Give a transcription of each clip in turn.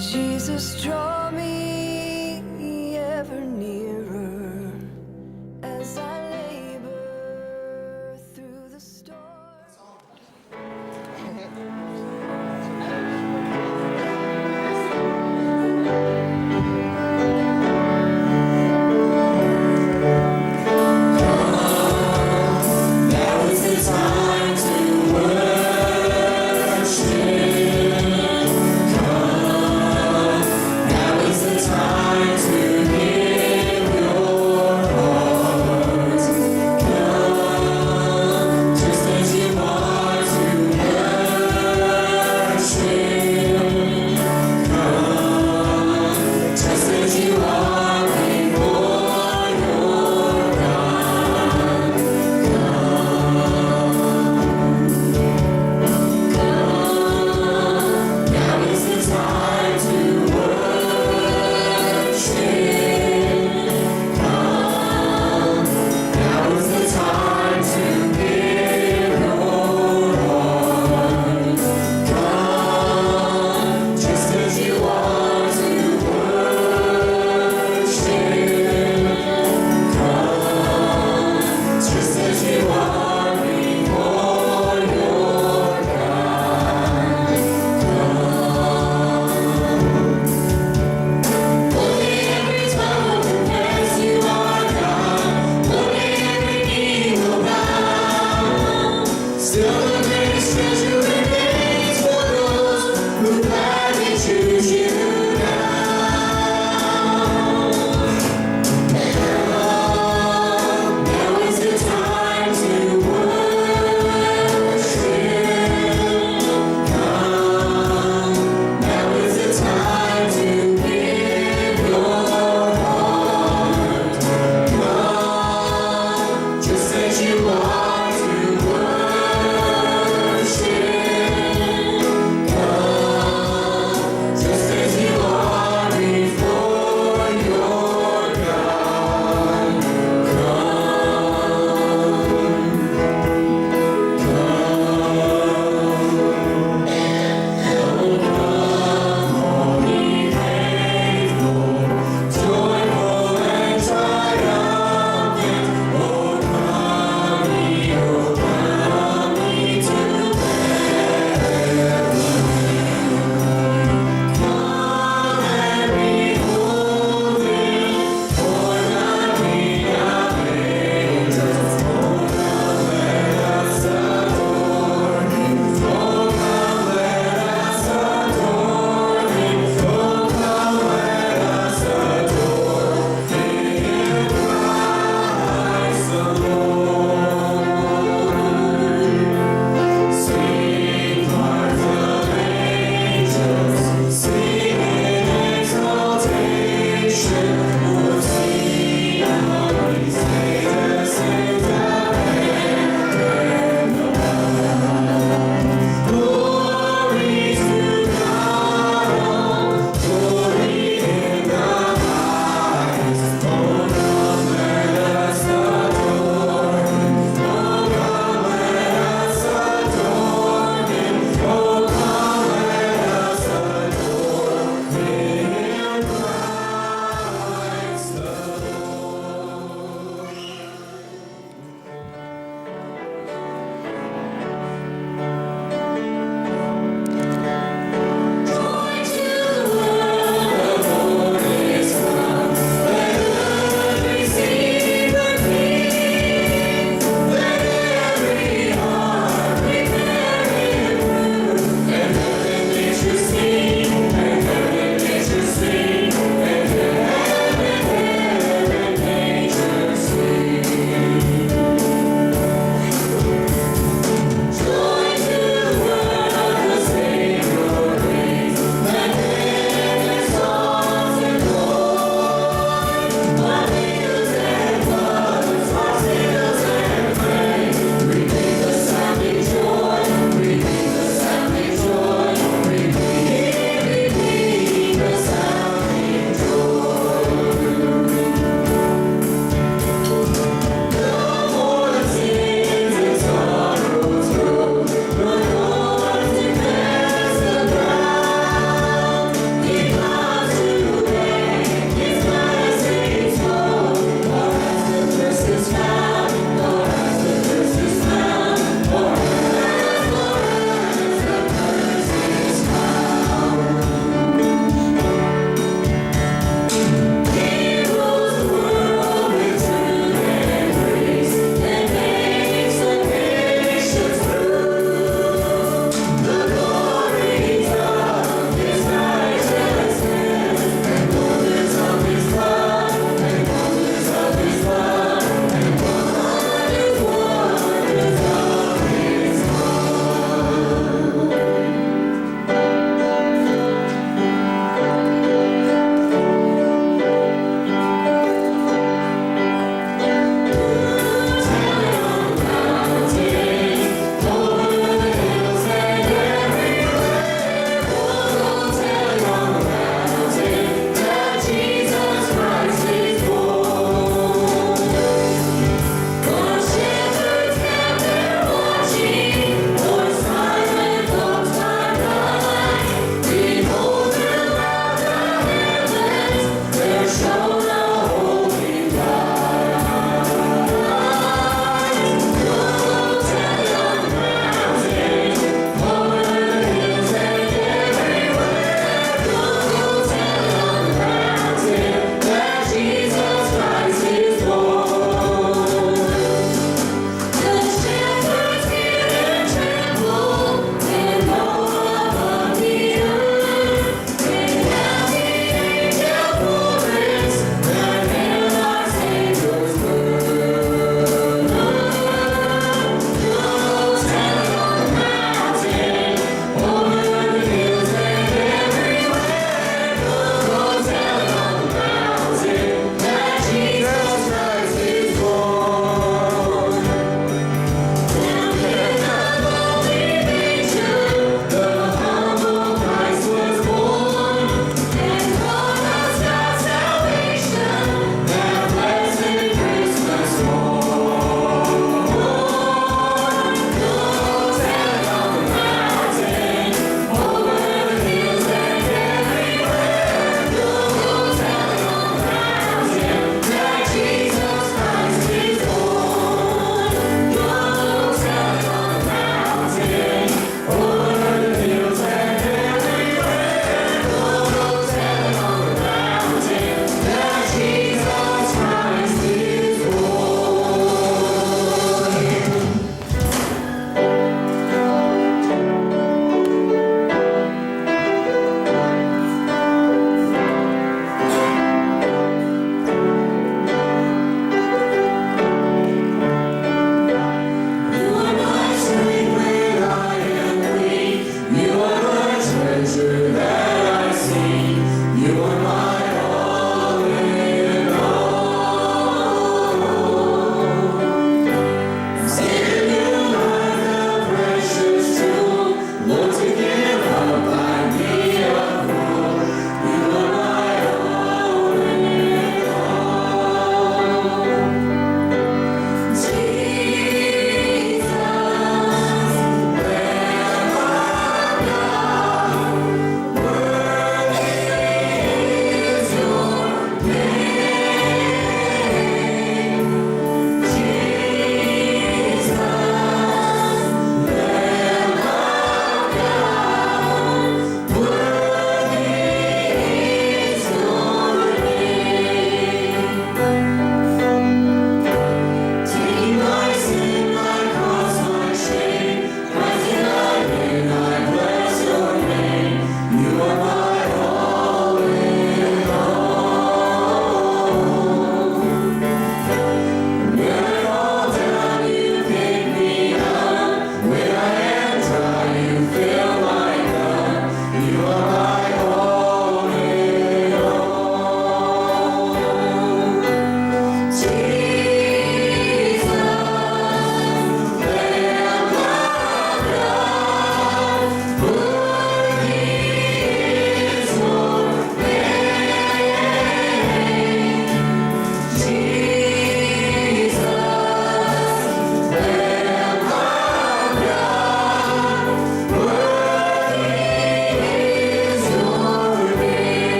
Jesus, draw me ever nearer as I labor through the storm. Is the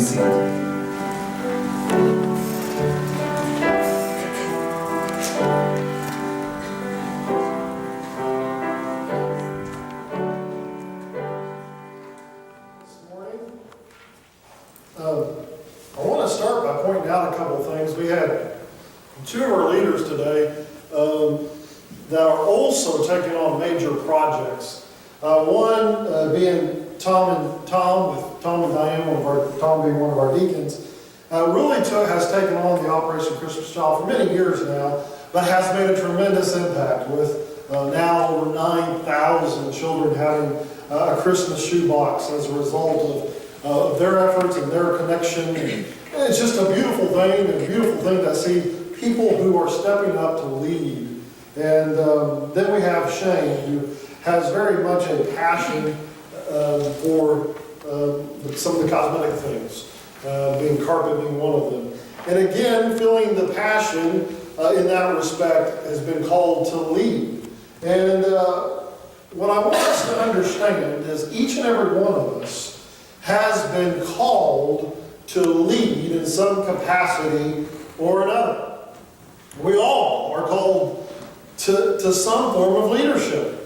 seated. I want to start by pointing out a couple of things. We had two of our leaders today that are also taking on major projects. One being Tom and Diane, Tom being one of our deacons, has taken on the Operation Christmas Child for many years now, but has made a tremendous impact with now over 9,000 children having a Christmas shoebox as a result of their efforts and their connection. And it's just a beautiful thing, to see people who are stepping up to lead. And then we have Shane, who has very much a passion for some of the cosmetic things, being carpet being one of them. And again, feeling the passion in that respect has been called to lead. And what I want us to understand is each and every one of us has been called to lead in some capacity or another. We all are called to some form of leadership.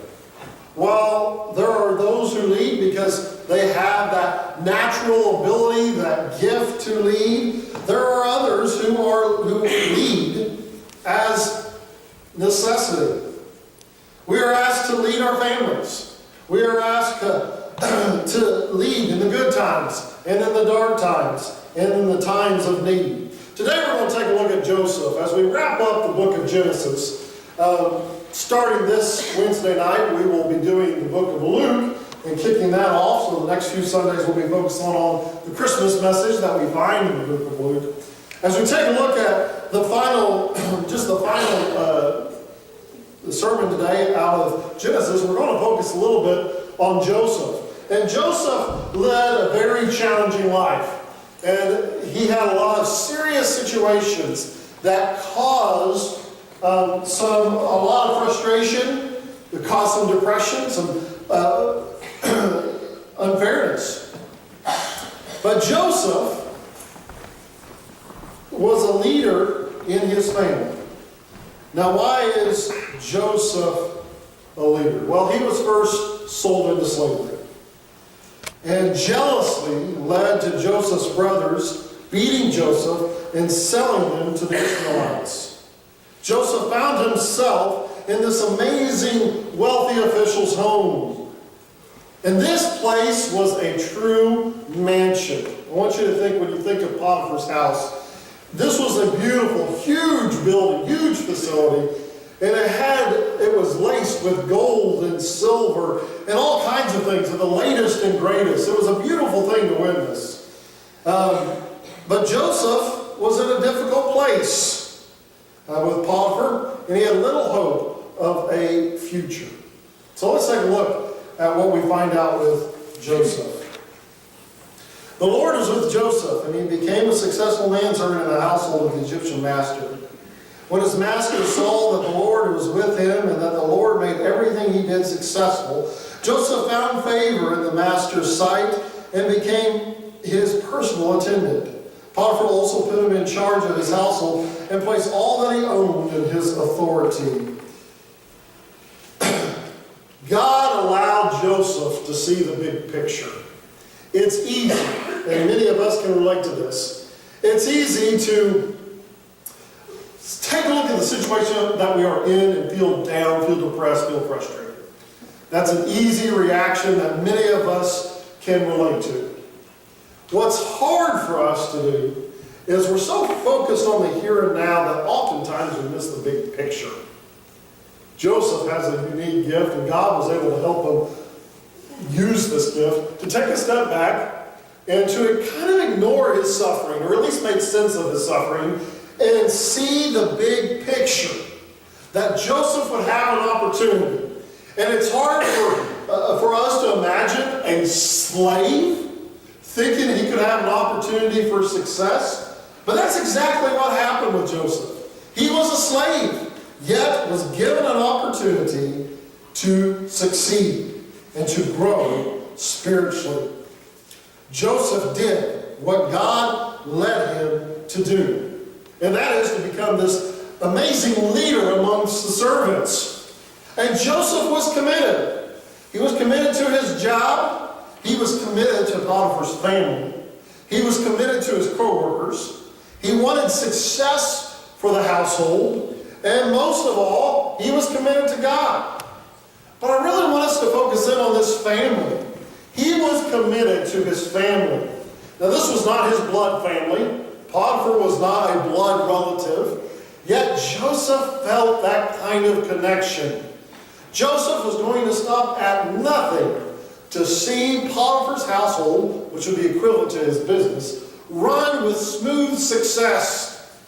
While there are those who lead because they have that natural ability, that gift to lead, there are others who lead as necessity. We are asked to lead our families. We are asked to lead in the good times and in the dark times and in the times of need. Today we're going to take a look at Joseph as we wrap up the book of Genesis. Starting this Wednesday night, we will be doing the book of Luke and kicking that off. So the next few Sundays we'll be focusing on the Christmas message that we find in the book of Luke. As we take a look at the final sermon today out of Genesis, we're going to focus a little bit on Joseph. And Joseph led a very challenging life. And he had a lot of serious situations that caused a lot of frustration, it caused some depression, some unfairness. But Joseph was a leader in his family. Now, why is Joseph a leader? Well, he was first sold into slavery and jealously led to Joseph's brothers beating Joseph and selling them to the Ishmaelites. Joseph found himself in this amazing wealthy official's home. And this place was a true mansion. I want you to think, when you think of Potiphar's house, this was a beautiful, huge building, huge facility. And it was laced with gold and silver and all kinds of things, and the latest and greatest. It was a beautiful thing to witness. But Joseph was in a difficult place with Potiphar, and he had little hope of a future. So let's take a look at what we find out with Joseph. The Lord was with Joseph, and he became a successful manservant in the household of the Egyptian master. When his master saw that the Lord was with him and that the Lord made everything he did successful, Joseph found favor in the master's sight and became his personal attendant. Potiphar also put him in charge of his household and placed all that he owned in his authority. God allowed Joseph to see the big picture. It's easy, and many of us can relate to this. It's easy to take a look at the situation that we are in and feel down, feel depressed, feel frustrated. That's an easy reaction that many of us can relate to. What's hard for us to do is we're so focused on the here and now that oftentimes we miss the big picture. Joseph has a unique gift, and God was able to help him use this gift to take a step back and to kind of ignore his suffering, or at least make sense of his suffering, and see the big picture, that Joseph would have an opportunity. And it's hard for us to imagine a slave thinking he could have an opportunity for success. But that's exactly what happened with Joseph. He was a slave, yet was given an opportunity to succeed and to grow spiritually. Joseph did what God led him to do. And that is to become this amazing leader amongst the servants. And Joseph was committed. He was committed to his job. He was committed to Potiphar's family. He was committed to his co-workers. He wanted success for the household. And most of all, he was committed to God. But I really want us to focus in on this family. He was committed to his family. Now, this was not his blood family. Potiphar was not a blood relative. Yet Joseph felt that kind of connection. Joseph was going to stop at nothing to see Potiphar's household, which would be equivalent to his business, run with smooth success.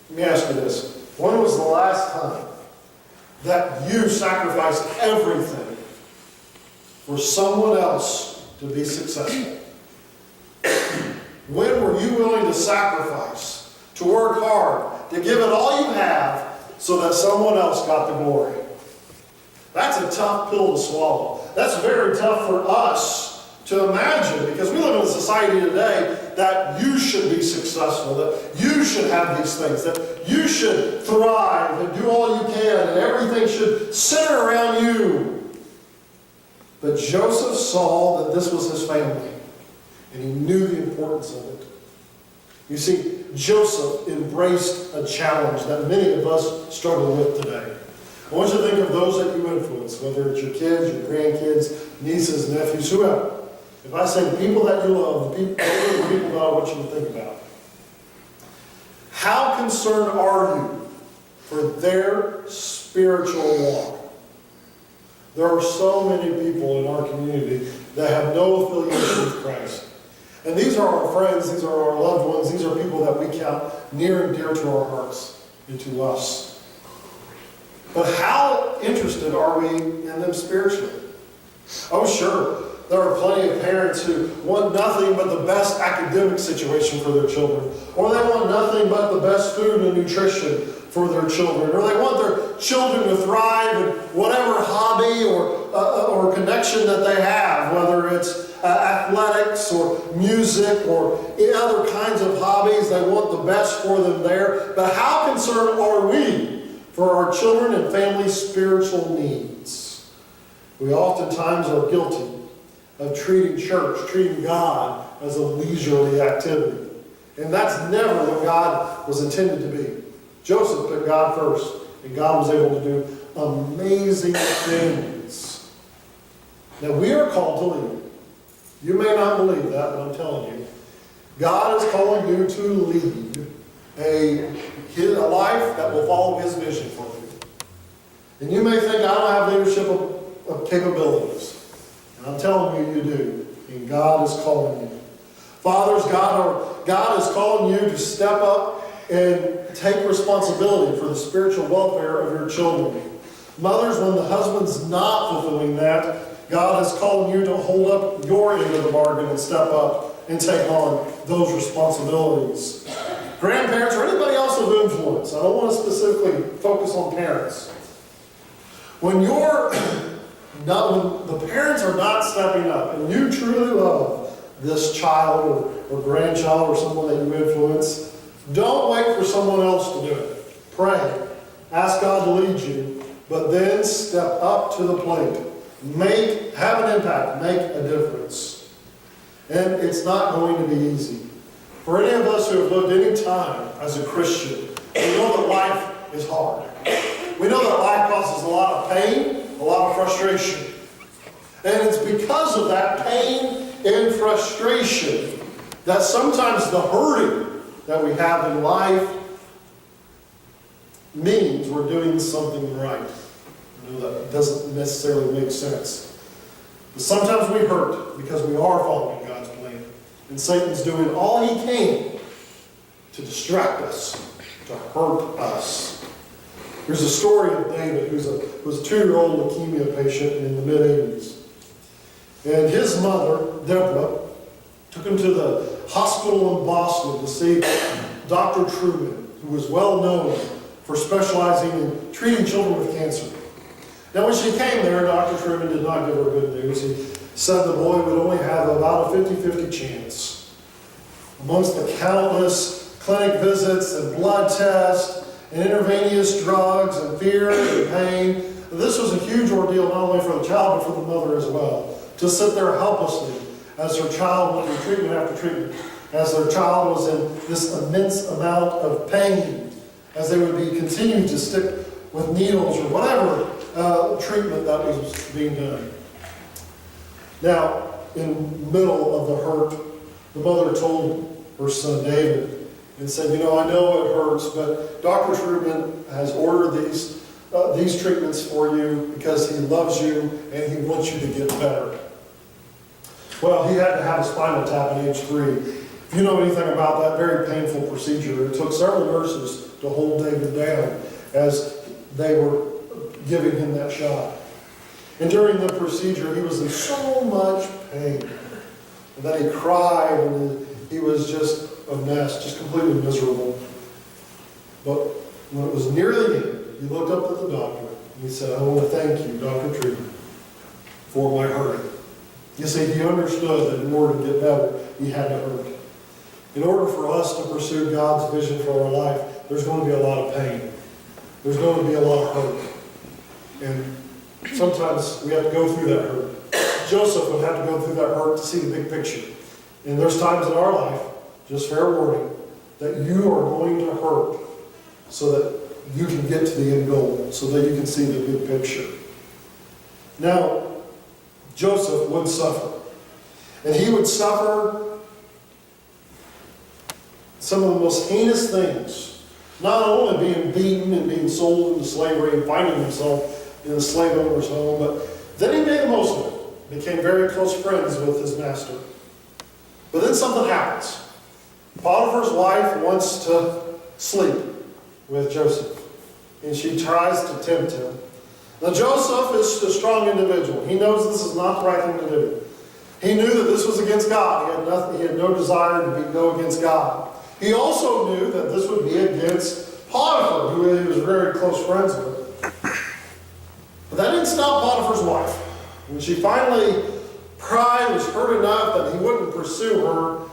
Let me ask you this. When was the last time that you sacrificed everything for someone else to be successful? When were you willing to sacrifice, to work hard, to give it all you have so that someone else got the glory? That's a tough pill to swallow. That's very tough for us to imagine, because we live in a society today that you should be successful, that you should have these things, that you should thrive and do all you can, and everything should center around you. But Joseph saw that this was his family, and he knew the importance of it. You see, Joseph embraced a challenge that many of us struggle with today. I want you to think of those that you influence, whether it's your kids, your grandkids, nieces, nephews, whoever. If I say the people that you love, the people that I want you to think about. How concerned are you for their spiritual walk? There are so many people in our community that have no affiliation with Christ. And these are our friends, these are our loved ones, these are people that we count near and dear to our hearts and to us. But how interested are we in them spiritually? Oh, sure, there are plenty of parents who want nothing but the best academic situation for their children. Or they want nothing but the best food and nutrition for their children. Or they want their children to thrive in whatever hobby or connection that they have, whether it's athletics or music or other kinds of hobbies. They want the best for them there. But how concerned are we for our children and family's spiritual needs? We oftentimes are guilty of treating church, treating God as a leisurely activity. And that's never what God was intended to be. Joseph put God first, and God was able to do amazing things. Now, we are called to lead. You may not believe that, but I'm telling you. God is calling you to lead a life that will follow His vision for you. And you may think, I don't have leadership of capabilities. And I'm telling you, you do. And God is calling you. Fathers, God is calling you to step up and take responsibility for the spiritual welfare of your children. Mothers, when the husband's not fulfilling that, God is calling you to hold up your end of the bargain and step up and take on those responsibilities. Grandparents or anybody else of influence, I don't want to specifically focus on parents. When the parents are not stepping up and you truly love this child or grandchild or someone that you influence, don't wait for someone else to do it. Pray. Ask God to lead you, but then step up to the plate. Have an impact. Make a difference. And it's not going to be easy. For any of us who have lived any time as a Christian, we know that life is hard. We know that life causes a lot of pain, a lot of frustration. And it's because of that pain and frustration that sometimes the hurting that we have in life means we're doing something right. I know that doesn't necessarily make sense. But sometimes we hurt because we are following God's plan. And Satan's doing all he can to distract us, to hurt us. There's a story of David, who was a 2-year-old leukemia patient in the mid-80s. And his mother, Deborah, took him to the hospital in Boston to see Dr. Truman, who was well known for specializing in treating children with cancer. Now, when she came there, Dr. Truman did not give her good news. He said the boy would only have about a 50-50 chance Amongst the countless clinic visits and blood tests and intravenous drugs and fear and pain, this was a huge ordeal not only for the child but for the mother as well. To sit there helplessly as her child went through treatment after treatment, as their child was in this immense amount of pain, as they would be continuing to stick with needles or whatever treatment that was being done. Now, in the middle of the hurt, the mother told her son David and said, I know it hurts, but Dr. Truman has ordered these treatments for you because he loves you and he wants you to get better. Well, he had to have a spinal tap at age 3. If you know anything about that very painful procedure, it took several nurses to hold David down as they were giving him that shot. And during the procedure, he was in so much pain. And then he cried, and he was just a mess, just completely miserable. But when it was near the end, he looked up at the doctor, and he said, I want to thank you, Dr. Truman, for my hurting. You see, he understood that in order to get better, he had to hurt. In order for us to pursue God's vision for our life, there's going to be a lot of pain. There's going to be a lot of hurt. And sometimes we have to go through that hurt. Joseph would have to go through that hurt to see the big picture. And there's times in our life, just fair warning, that you are going to hurt so that you can get to the end goal, so that you can see the big picture. Now, Joseph would suffer. And he would suffer some of the most heinous things. Not only being beaten and being sold into slavery and finding himself in a slave owner's home, but then he made the most of it. Became very close friends with his master. But then something happens. Potiphar's wife wants to sleep with Joseph. And she tries to tempt him. Now Joseph is a strong individual. He knows this is not the right thing to do. He knew that this was against God. He had no desire to go against God. He also knew that this would be against Potiphar, who he was very close friends with. But that didn't stop Potiphar's wife. When she finally, pride was hurt enough that he wouldn't pursue her,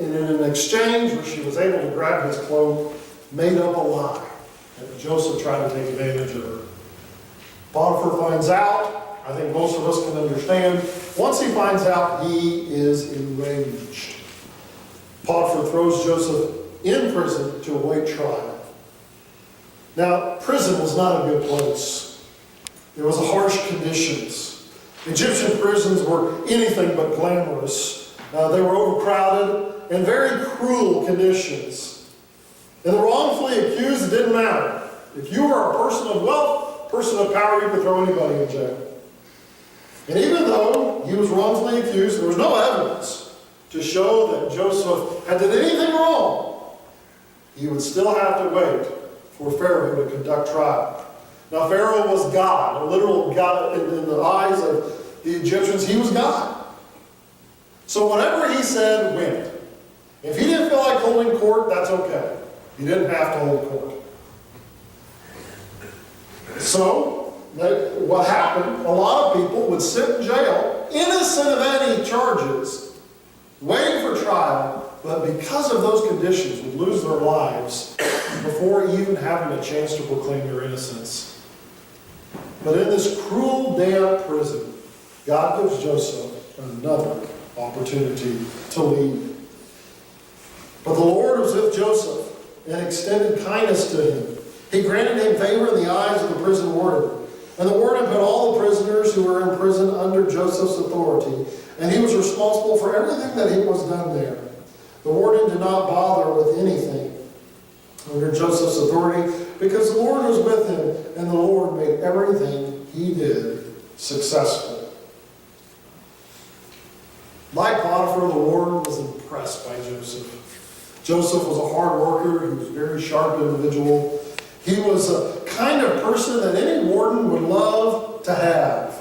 and in an exchange where she was able to grab his cloak, made up a lie that Joseph tried to take advantage of her. Potiphar finds out. I think most of us can understand. Once he finds out, he is enraged. Potiphar throws Joseph in prison to await trial. Now, prison was not a good place. There was harsh conditions. Egyptian prisons were anything but glamorous. They were overcrowded and very cruel conditions. And the wrongfully accused, it didn't matter. If you were a person of wealth, person of power, you could throw anybody in jail. And even though he was wrongfully accused, there was no evidence to show that Joseph had done anything wrong. He would still have to wait for Pharaoh to conduct trial. Now Pharaoh was God, a literal God in the eyes of the Egyptians. He was God. So whatever he said went. If he didn't feel like holding court, that's okay. He didn't have to hold court. So what happened, a lot of people would sit in jail, innocent of any charges, waiting for trial, but because of those conditions would lose their lives before even having a chance to proclaim their innocence. But in this cruel, damp prison, God gives Joseph another opportunity to leave. But the Lord was with Joseph and extended kindness to him. He granted him favor in the eyes of the prison warden. And the warden put all the prisoners who were in prison under Joseph's authority, and he was responsible for everything that was done there. The warden did not bother with anything under Joseph's authority because the Lord was with him, and the Lord made everything he did successful. Like Potiphar, the warden was impressed by Joseph. Joseph was a hard worker. He was a very sharp individual. He was a kind of person that any warden would love to have.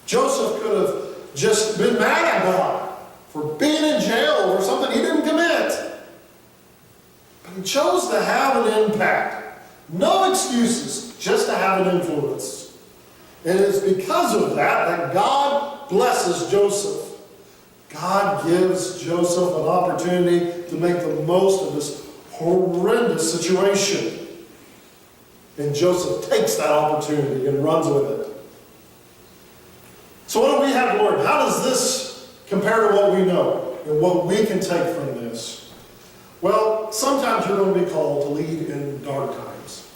Joseph could have just been mad at God for being in jail over something he didn't commit. But he chose to have an impact. No excuses, just to have an influence. And it's because of that that God blesses Joseph. God gives Joseph an opportunity to make the most of this horrendous situation. And Joseph takes that opportunity and runs with it. So what do we have to learn? How does this compare to what we know and what we can take from this? Well, sometimes you're going to be called to lead in dark times.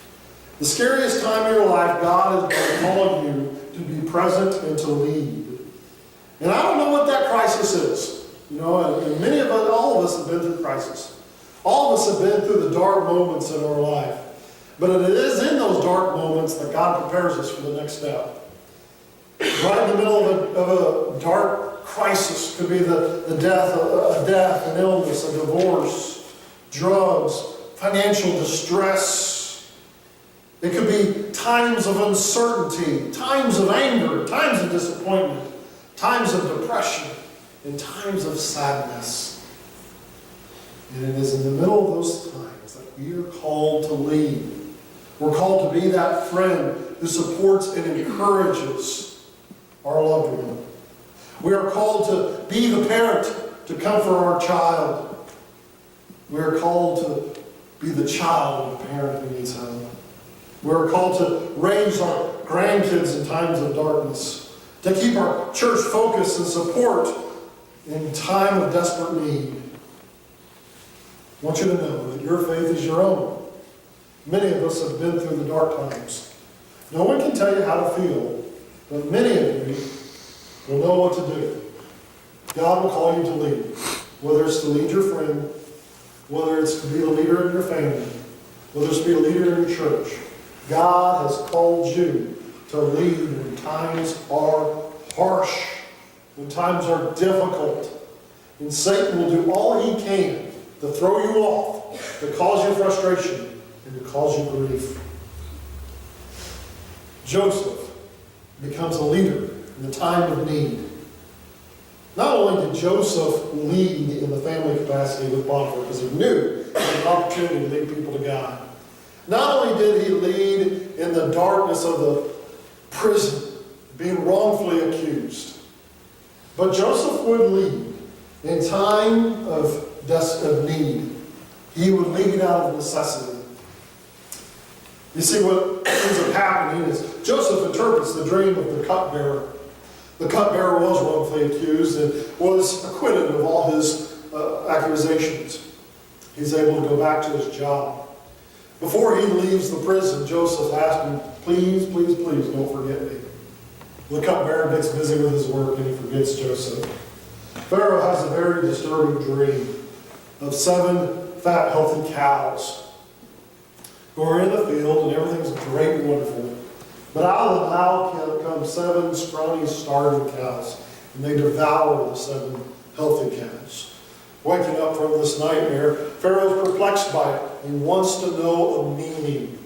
The scariest time of your life, God is going to call you to be present and to lead. And I don't know what that crisis is. You know, and many of us, all of us have been through crisis. All of us have been through the dark moments in our life. But it is in those dark moments that God prepares us for the next step. Right in the middle of a dark crisis could be a death, an illness, a divorce, drugs, financial distress. It could be times of uncertainty, times of anger, times of disappointment, times of depression, and times of sadness. And it is in the middle of those times that we are called to lead. We're called to be that friend who supports and encourages our loved one. We are called to be the parent to comfort our child. We are called to be the child of a parent who needs help. We are called to raise our grandkids in times of darkness, to keep our church focused and support in time of desperate need. I want you to know that your faith is your own. Many of us have been through the dark times. No one can tell you how to feel, but many of you will know what to do. God will call you to lead, whether it's to lead your friend, whether it's to be a leader in your family, whether it's to be a leader in your church. God has called you to lead when times are harsh, when times are difficult. And Satan will do all he can to throw you off, to cause you frustration, and to cause you grief. Joseph becomes a leader in the time of need. Not only did Joseph lead in the family capacity with Potiphar, because he knew he had an opportunity to lead people to God. Not only did he lead in the darkness of the prison, being wrongfully accused, but Joseph would lead in time of need. He would lead out of necessity. You see, what ends up happening is Joseph interprets the dream of the cupbearer. The cupbearer was wrongfully accused and was acquitted of all his accusations. He's able to go back to his job. Before he leaves the prison, Joseph asked him, please, please, please don't forget me. The cupbearer gets busy with his work and he forgets Joseph. Pharaoh has a very disturbing dream of 7 fat, healthy cows who are in the field and everything's great and wonderful. But out of the mouth come 7 scrawny, starving cows, and they devour the 7 healthy cows. Waking up from this nightmare, Pharaoh's perplexed by it. He wants to know a meaning.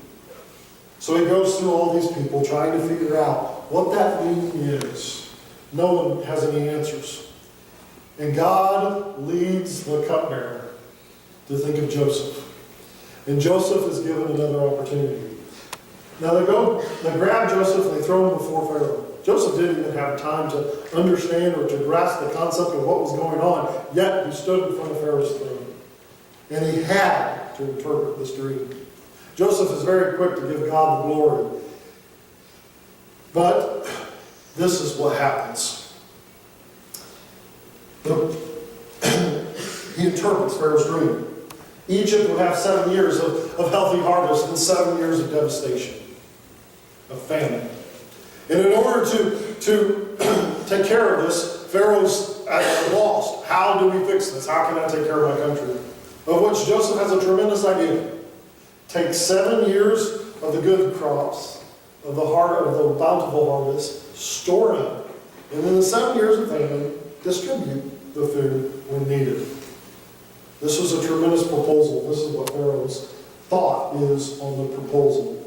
So he goes through all these people trying to figure out what that meaning is. No one has any answers. And God leads the cupbearer to think of Joseph. And Joseph is given another opportunity. Now they grab Joseph and they throw him before Pharaoh. Joseph didn't even have time to understand or to grasp the concept of what was going on, yet he stood in front of Pharaoh's throne. And he had to interpret this dream. Joseph is very quick to give God the glory. But this is what happens. He interprets Pharaoh's dream. Egypt would have 7 years of healthy harvest and 7 years of devastation, of famine. And in order to take care of this, Pharaoh's lost. How do we fix this? How can I take care of my country? Of which Joseph has a tremendous idea. Take 7 years of the good crops, of the bountiful harvest, store it up, and in the 7 years of famine, distribute the food when needed. This was a tremendous proposal. This is what Pharaoh's thought is on the proposal.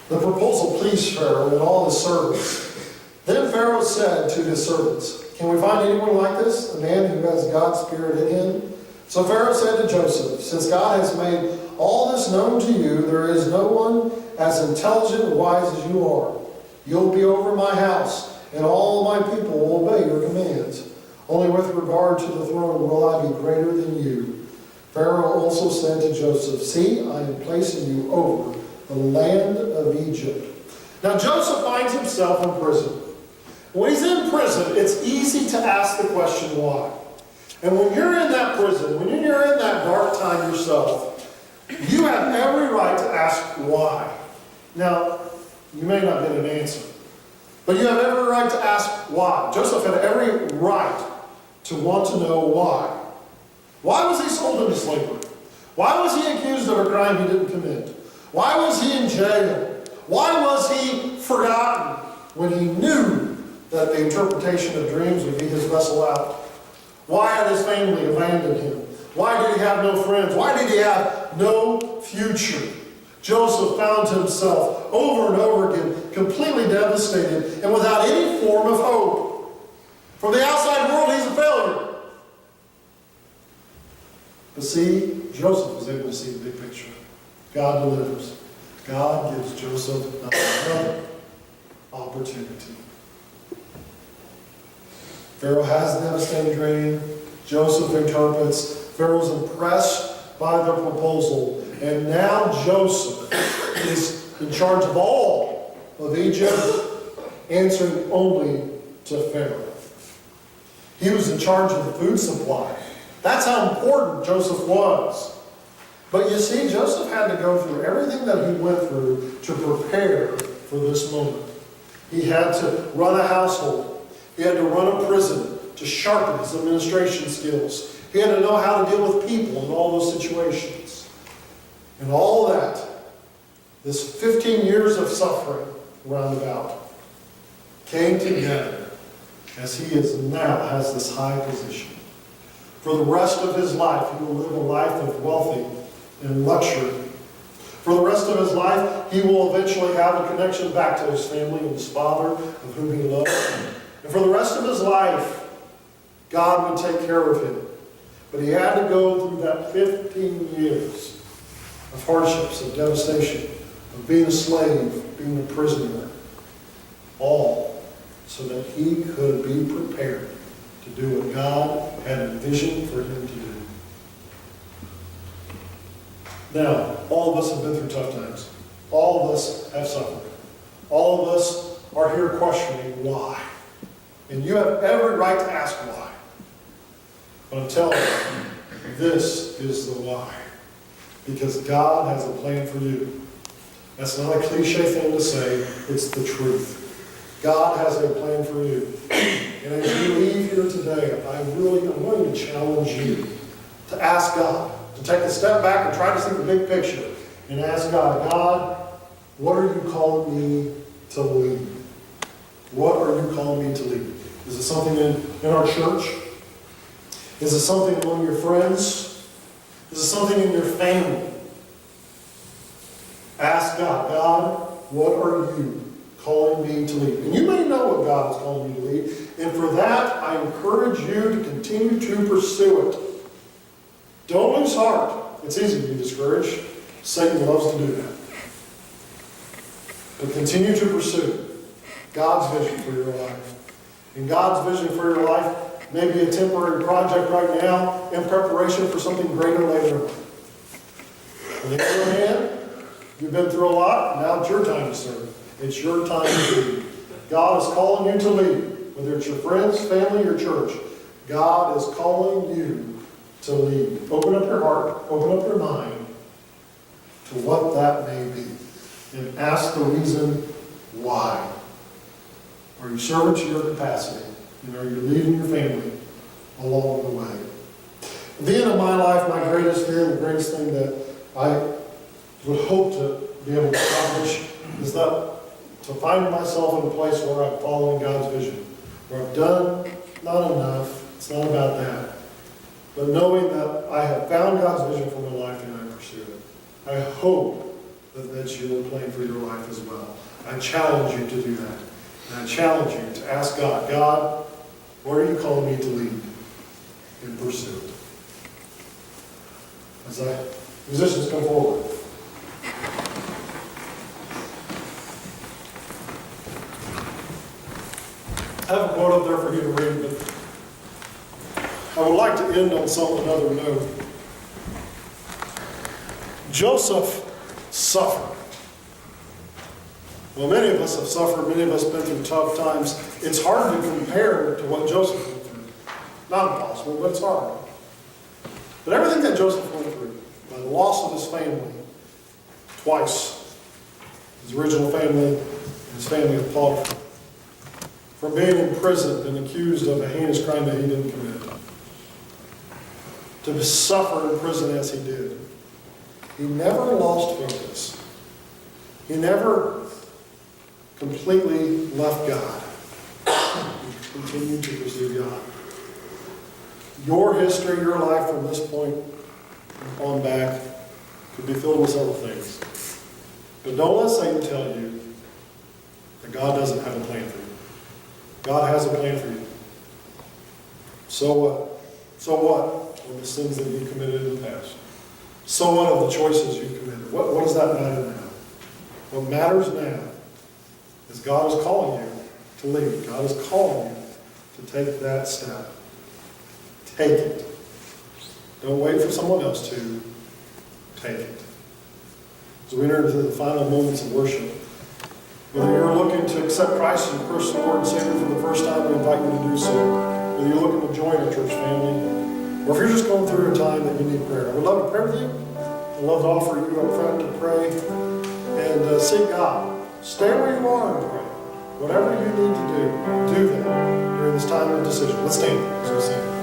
The proposal pleased Pharaoh and all his servants. Then Pharaoh said to his servants, "Can we find anyone like this, a man who has God's Spirit in him?" So Pharaoh said to Joseph, "Since God has made all this known to you, there is no one as intelligent and wise as you are. You'll be over my house, and all my people will obey your commands. Only with regard to the throne will I be greater than you." Pharaoh also said to Joseph, "See, I am placing you over the land of Egypt." Now Joseph finds himself in prison. When he's in prison, it's easy to ask the question, why? And when you're in that prison, when you're in that dark time yourself, you have every right to ask why. Now, you may not get an answer, but you have every right to ask why. Joseph had every right to want to know why. Why was he sold into slavery? Why was he accused of a crime he didn't commit? Why was he in jail? Why was he forgotten when he knew that the interpretation of dreams would be his vessel out? Why had his family abandoned him? Why did he have no friends? Why did he have no future? Joseph found himself over and over again completely devastated and without any form of hope. From the outside world, he's a failure. But see, Joseph was able to see the big picture. God delivers. God gives Joseph another opportunity. Pharaoh has a devastating dream. Joseph interprets. Pharaoh's impressed by the proposal. And now Joseph is in charge of all of Egypt, answering only to Pharaoh. He was in charge of the food supply. That's how important Joseph was. But you see, Joseph had to go through everything that he went through to prepare for this moment. He had to run a household. He had to run a prison to sharpen his administration skills. He had to know how to deal with people in all those situations. And all that, this 15 years of suffering roundabout, came together as he is now has this high position. For the rest of his life, he will live a life of wealthy and luxury. For the rest of his life, he will eventually have a connection back to his family and his father, of whom he loved. And for the rest of his life, God would take care of him. But he had to go through that 15 years of hardships, of devastation, of being a slave, being a prisoner, all so that he could be prepared to do what God had envisioned for him to do. Now, all of us have been through tough times. All of us have suffered. All of us are here questioning why. And you have every right to ask why. But I'm telling you, this is the why. Because God has a plan for you. That's not a cliche thing to say, it's the truth. God has a plan for you. And as you leave here today, I'm going to challenge you to ask God, to take a step back and try to see the big picture. And ask God, God, what are you calling me to lead? What are you calling me to lead? Is it something in our church? Is it something among your friends? Is it something in your family? Ask God, God, what are you calling me to lead? And you may know what God is calling you to lead. And for that, I encourage you to continue to pursue it. Don't lose heart. It's easy to be discouraged. Satan loves to do that. But continue to pursue God's vision for your life. And God's vision for your life may be a temporary project right now in preparation for something greater later on. On the other hand, you've been through a lot, now it's your time to serve. It's your time to lead. God is calling you to lead, whether it's your friends, family, or church. God is calling you to lead. Open up your heart, open up your mind to what that may be. And ask the reason why. Are you serving to your capacity? And are you leading your family along the way? At the end of my life, my greatest fear, the greatest thing that I would hope to be able to accomplish is that to find myself in a place where I'm following God's vision, where I've done not enough. It's not about that. But knowing that I have found God's vision for my life and I pursue it. I hope that that's your plan for your life as well. I challenge you to do that. And I challenge you to ask God, God, what are you calling me to lead and pursue it? As musicians come forward. like to end on another note. Joseph suffered. Well, many of us have suffered. Many of us have been through tough times. It's hard to compare to what Joseph went through. Not impossible, but it's hard. But everything that Joseph went through, by the loss of his family, twice, his original family and his family of Potiphar, from being imprisoned and accused of a heinous crime that he didn't commit, to suffer in prison as he did, he never lost focus. He never completely left God. He continued to pursue God. Your history, your life from this point on back could be filled with several things. But don't let Satan tell you that God doesn't have a plan for you. God has a plan for you. So what? So what of the sins that you committed in the past? So what of the choices you committed? What does that matter now? What matters now is God is calling you to lead. God is calling you to take that step. Take it. Don't wait for someone else to. Take it. As we enter into the final moments of worship, whether you're looking to accept Christ as your personal Lord and Savior for the first time, we invite you to do so. Whether you're looking to join our church family, or if you're just going through a time that you need prayer, I would love to pray with you. I'd love to offer you up front to pray and seek God. Stay where you are and pray. Whatever you need to do that during this time of decision. Let's stand as we sing.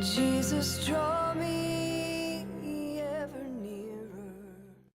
Jesus, draw me